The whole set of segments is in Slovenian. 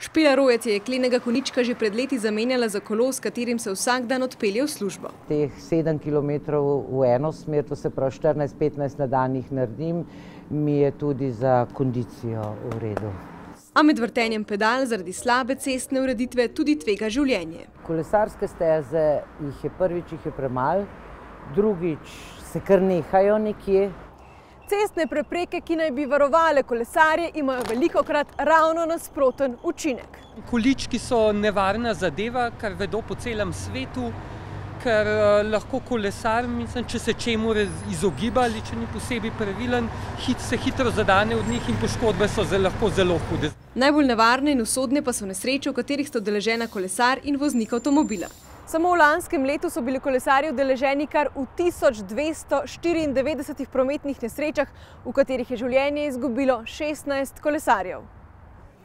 Špela Rojec je jeklenega konjička že pred leti zamenjala za kolo, s katerim se vsak dan odpelje v službo. Teh 7 kilometrov v eno smer, to se pravi 14-15 na dan jih naredim, mi je tudi za kondicijo v redu. A med vrtenjem pedal zaradi slabe cestne ureditve tudi tvega življenje. Kolesarske steze prvič jih je premalo, drugič se kar nehajo nekje. Cestne prepreke, ki naj bi varovale kolesarje, imajo velikokrat ravno nasproten učinek. Količki so nevarna zadeva, kar vedo po celem svetu, ker lahko kolesar, če se čemu izogiba ali če ni posebej pravilen, se hitro zadane od njih in poškodbe so lahko zelo hude. Najbolj nevarne in usodne pa so nesreče, v katerih sta udeležena kolesar in voznik avtomobila. Samo v lanskem letu so bili kolesarji udeleženi kar v 1294 prometnih nesrečah, v katerih je življenje izgubilo 16 kolesarjev.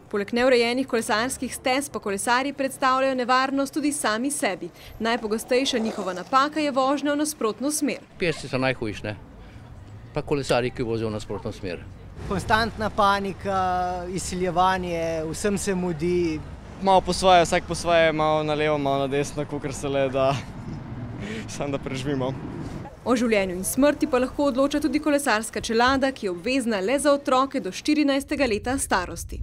Poleg neurejenih kolesarskih stez pa kolesarji predstavljajo nevarnost tudi sami sebi. Najpogostejša njihova napaka je vožnja v nasprotno smer. Pešci so najhujši, ne? Pa kolesarji, ki vozijo v nasprotno smer. Konstantna panika, izsiljevanje, vsem se mudi. Malo po svoje, vsak po svoje, malo na levo, malo na desno, kakor se le da, samo da preživimo. O življenju in smrti pa lahko odloča tudi kolesarska čelada, ki je obvezna le za otroke do 14. leta starosti.